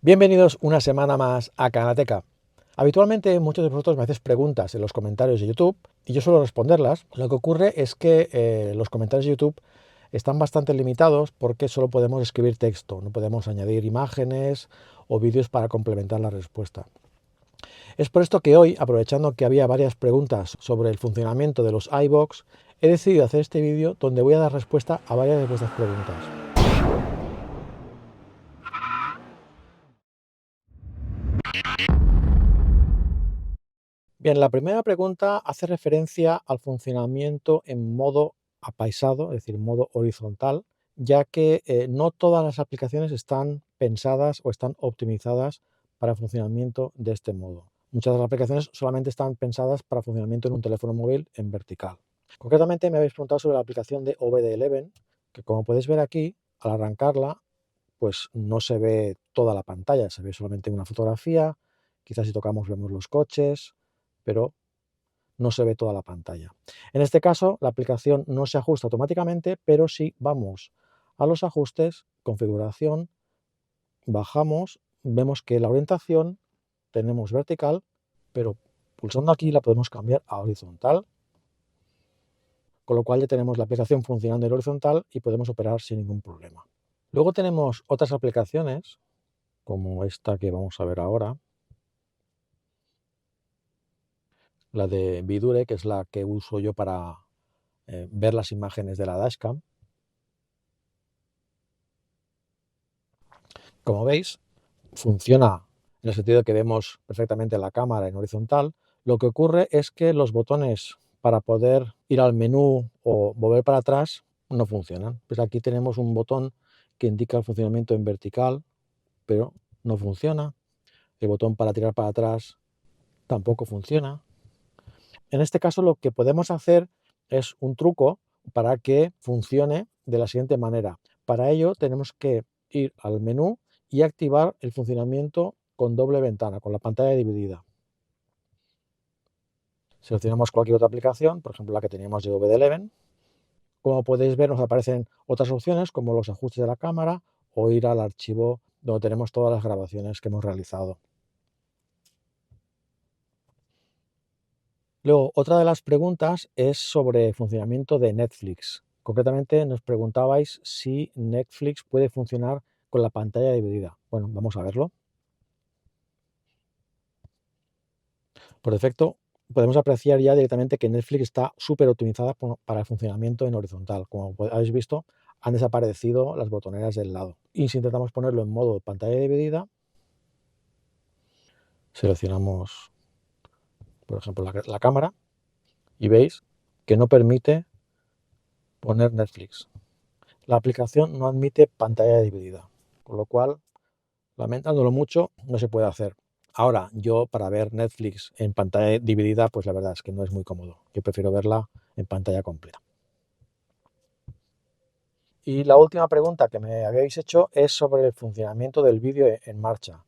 Bienvenidos una semana más a Kanateca. Habitualmente muchos de vosotros me hacéis preguntas en los comentarios de YouTube y yo suelo responderlas. Lo que ocurre es que los comentarios de YouTube están bastante limitados porque solo podemos escribir texto, no podemos añadir imágenes o vídeos para complementar la respuesta. Es por esto que hoy, aprovechando que había varias preguntas sobre el funcionamiento de los iVoox, he decidido hacer este vídeo donde voy a dar respuesta a varias de vuestras preguntas. Bien, la primera pregunta hace referencia al funcionamiento en modo apaisado, es decir, en modo horizontal, ya que no todas las aplicaciones están pensadas o están optimizadas para el funcionamiento de este modo. Muchas de las aplicaciones solamente están pensadas para funcionamiento en un teléfono móvil en vertical. Concretamente me habéis preguntado sobre la aplicación de OBD11, que como podéis ver aquí, al arrancarla, pues no se ve toda la pantalla, se ve solamente una fotografía, quizás si tocamos vemos los coches, pero no se ve toda la pantalla. En este caso, la aplicación no se ajusta automáticamente, pero si vamos a los ajustes, configuración, bajamos, vemos que la orientación tenemos vertical, pero pulsando aquí la podemos cambiar a horizontal, con lo cual ya tenemos la aplicación funcionando en horizontal y podemos operar sin ningún problema. Luego tenemos otras aplicaciones, como esta que vamos a ver ahora, la de Vidure, que es la que uso yo para ver las imágenes de la dashcam. Como veis, funciona en el sentido de que vemos perfectamente la cámara en horizontal. Lo que ocurre es que los botones para poder ir al menú o volver para atrás no funcionan. Pues aquí tenemos un botón que indica el funcionamiento en vertical, pero no funciona. El botón para tirar para atrás tampoco funciona. En este caso lo que podemos hacer es un truco para que funcione de la siguiente manera. Para ello tenemos que ir al menú y activar el funcionamiento con doble ventana, con la pantalla dividida. Seleccionamos cualquier otra aplicación, por ejemplo la que teníamos de OBD11. Como podéis ver, nos aparecen otras opciones como los ajustes de la cámara o ir al archivo donde tenemos todas las grabaciones que hemos realizado. Luego, otra de las preguntas es sobre funcionamiento de Netflix. Concretamente nos preguntabais si Netflix puede funcionar con la pantalla dividida. Bueno, vamos a verlo. Por defecto, podemos apreciar ya directamente que Netflix está súper optimizada para el funcionamiento en horizontal. Como habéis visto, han desaparecido las botoneras del lado. Y si intentamos ponerlo en modo pantalla dividida, seleccionamos, por ejemplo, la cámara y veis que no permite poner Netflix. La aplicación no admite pantalla dividida, con lo cual, lamentándolo mucho, no se puede hacer. Ahora, yo para ver Netflix en pantalla dividida, pues la verdad es que no es muy cómodo. Yo prefiero verla en pantalla completa. Y la última pregunta que me habéis hecho es sobre el funcionamiento del vídeo en marcha.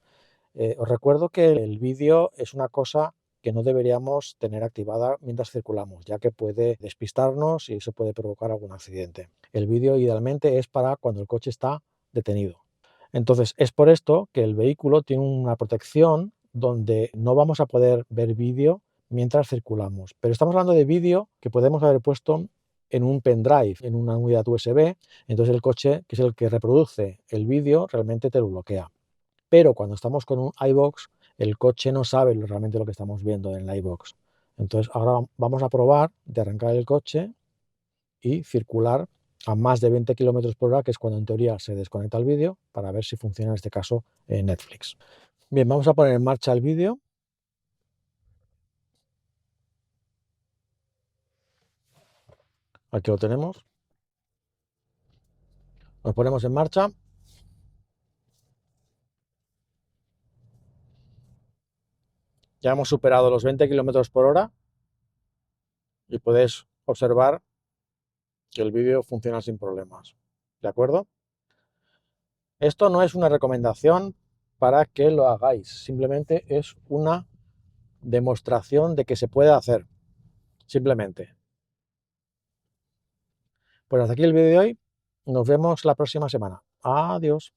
Os recuerdo que el vídeo es una cosa que no deberíamos tener activada mientras circulamos, ya que puede despistarnos y eso puede provocar algún accidente. El vídeo idealmente es para cuando el coche está detenido. Entonces, es por esto que el vehículo tiene una protección donde no vamos a poder ver vídeo mientras circulamos. Pero estamos hablando de vídeo que podemos haber puesto en un pendrive, en una unidad USB, entonces el coche, que es el que reproduce el vídeo, realmente te lo bloquea. Pero cuando estamos con un iVoox, el coche no sabe realmente lo que estamos viendo en el iVoox. Entonces ahora vamos a probar de arrancar el coche y circular a más de 20 km/h, que es cuando en teoría se desconecta el vídeo, para ver si funciona en este caso Netflix. Bien, vamos a poner en marcha el vídeo. Aquí lo tenemos. Nos ponemos en marcha. Ya hemos superado los 20 km/h y podéis observar que el vídeo funciona sin problemas. ¿De acuerdo? Esto no es una recomendación para que lo hagáis, simplemente es una demostración de que se puede hacer, simplemente. Pues hasta aquí el vídeo de hoy, nos vemos la próxima semana. Adiós.